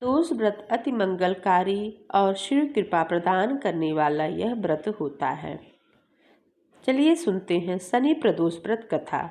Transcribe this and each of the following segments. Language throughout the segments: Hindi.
प्रदोष व्रत अति मंगलकारी और शिव कृपा प्रदान करने वाला यह व्रत होता है। चलिए सुनते हैं शनि प्रदोष व्रत कथा।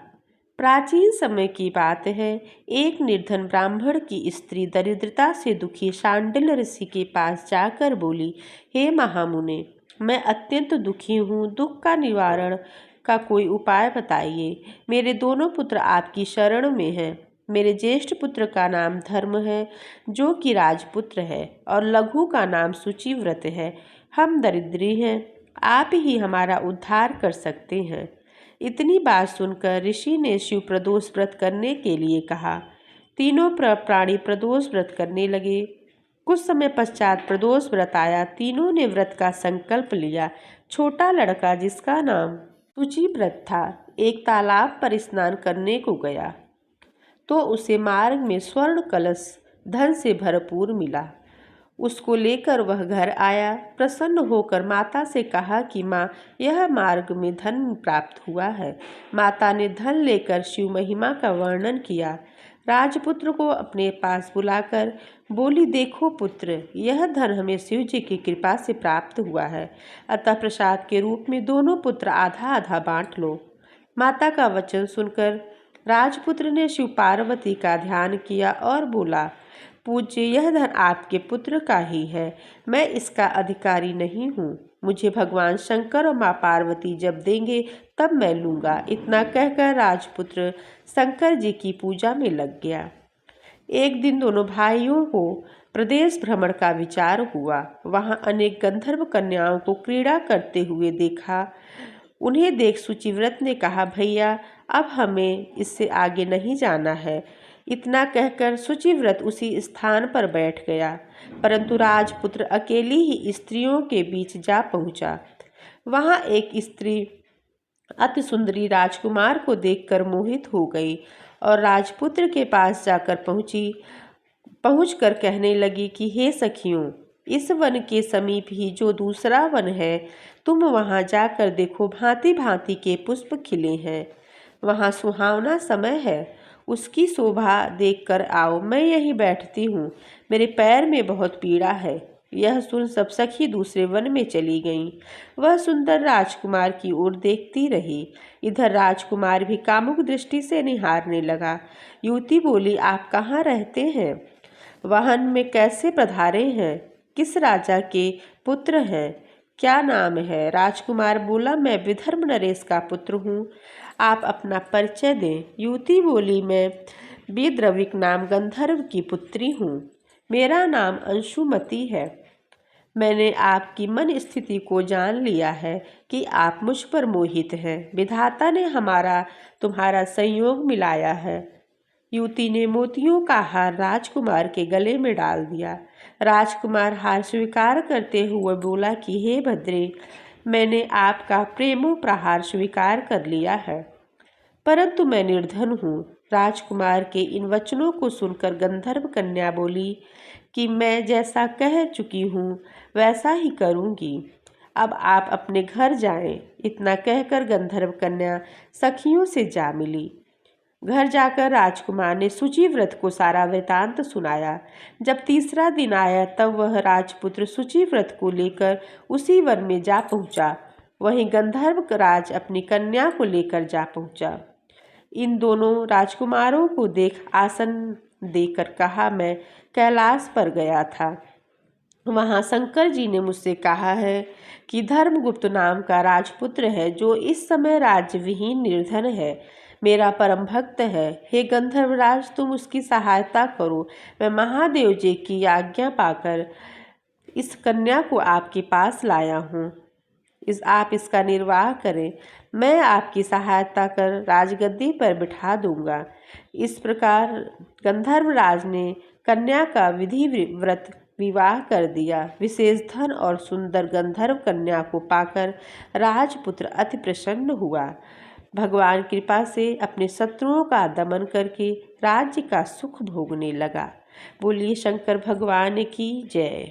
प्राचीन समय की बात है, एक निर्धन ब्राह्मण की स्त्री दरिद्रता से दुखी शांडिल्य ऋषि के पास जाकर बोली, हे महामुने, मैं अत्यंत दुखी हूँ, दुख का निवारण का कोई उपाय बताइए। मेरे दोनों पुत्र आपकी शरण में हैं। मेरे ज्येष्ठ पुत्र का नाम धर्म है, जो कि राजपुत्र है, और लघु का नाम शुचिव्रत है। हम दरिद्री हैं, आप ही हमारा उद्धार कर सकते हैं। इतनी बात सुनकर ऋषि ने शिव प्रदोष व्रत करने के लिए कहा। तीनों प्राणी प्रदोष व्रत करने लगे। कुछ समय पश्चात प्रदोष व्रत आया। तीनों ने व्रत का संकल्प लिया। छोटा लड़का, जिसका नाम शुचिव्रत था, एक तालाब पर स्नान करने को गया तो उसे मार्ग में स्वर्ण कलश धन से भरपूर मिला। उसको लेकर वह घर आया। प्रसन्न होकर माता से कहा कि माँ, यह मार्ग में धन प्राप्त हुआ है। माता ने धन लेकर शिव महिमा का वर्णन किया। राजपुत्र को अपने पास बुलाकर बोली, देखो पुत्र, यह धन हमें शिव जी की कृपा से प्राप्त हुआ है, अतः प्रसाद के रूप में दोनों पुत्र आधा आधा बांट लो। माता का वचन सुनकर राजपुत्र ने शिव पार्वती का ध्यान किया और बोला, पूज्य, यह धन आपके पुत्र का ही है, मैं इसका अधिकारी नहीं हूँ। मुझे भगवान शंकर और माँ पार्वती जब देंगे तब मैं लूँगा। इतना कहकर राजपुत्र शंकर जी की पूजा में लग गया। एक दिन दोनों भाइयों को प्रदेश भ्रमण का विचार हुआ। वहाँ अनेक गंधर्व कन्याओं को क्रीड़ा करते हुए देखा। उन्हें देख शुचिव्रत ने कहा, भैया, अब हमें इससे आगे नहीं जाना है। इतना कहकर शुचिव्रत उसी स्थान पर बैठ गया, परंतु राजपुत्र अकेली ही स्त्रियों के बीच जा पहुंचा। वहां एक स्त्री अति सुंदरी राजकुमार को देखकर मोहित हो गई और राजपुत्र के पास जाकर पहुंचकर कहने लगी कि हे सखियों, इस वन के समीप ही जो दूसरा वन है, तुम वहां जाकर देखो, भांति भांति के पुष्प खिले हैं। वहां सुहावना समय है, उसकी शोभा देखकर आओ। मैं यहीं बैठती हूँ, मेरे पैर में बहुत पीड़ा है। यह सुन सब सखी दूसरे वन में चली गईं। वह सुंदर राजकुमार की ओर देखती रही। इधर राजकुमार भी कामुक दृष्टि से निहारने लगा। युवती बोली, आप कहाँ रहते हैं? वाहन में कैसे पधारे हैं? किस राजा के पुत्र हैं? क्या नाम है? राजकुमार बोला, मैं विधर्म नरेश का पुत्र हूँ, आप अपना परिचय दें। युवती बोली, मैं विद्रविक नाम गंधर्व की पुत्री हूँ, मेरा नाम अंशुमती है। मैंने आपकी मन स्थिति को जान लिया है कि आप मुझ पर मोहित हैं। विधाता ने हमारा तुम्हारा संयोग मिलाया है। युवती ने मोतियों का हार राजकुमार के गले में डाल दिया। राजकुमार हार स्वीकार करते हुए बोला कि हे भद्रे, मैंने आपका प्रेमोपहार स्वीकार कर लिया है, परंतु मैं निर्धन हूँ। राजकुमार के इन वचनों को सुनकर गंधर्व कन्या बोली कि मैं जैसा कह चुकी हूँ वैसा ही करूँगी, अब आप अपने घर जाएं। इतना कहकर गंधर्व कन्या सखियों से जा मिली। घर जाकर राजकुमार ने शुचिव्रत को सारा वृतांत सुनाया। जब तीसरा दिन आया तब वह राजपुत्र शुचिव्रत को लेकर उसी वन में जा पहुंचा। वहीं गंधर्व राज अपनी कन्या को लेकर जा पहुंचा। इन दोनों राजकुमारों को देख आसन देकर कहा, मैं कैलाश पर गया था। वहाँ शंकर जी ने मुझसे कहा है कि धर्मगुप्त नाम का राजपुत्र है, जो इस समय राज्यविहीन निर्धन है, मेरा परम भक्त है। हे गंधर्वराज, तुम उसकी सहायता करो। मैं महादेव जी की आज्ञा पाकर इस कन्या को आपके पास लाया हूँ, आप इसका निर्वाह करें। मैं आपकी सहायता कर राजगद्दी पर बिठा दूंगा। इस प्रकार गंधर्वराज ने कन्या का विधि व्रत विवाह कर दिया। विशेष धन और सुंदर गंधर्व कन्या को पाकर राजपुत्र अति प्रसन्न हुआ। भगवान कृपा से अपने शत्रुओं का दमन करके राज्य का सुख भोगने लगा। बोलिए शंकर भगवान की जय।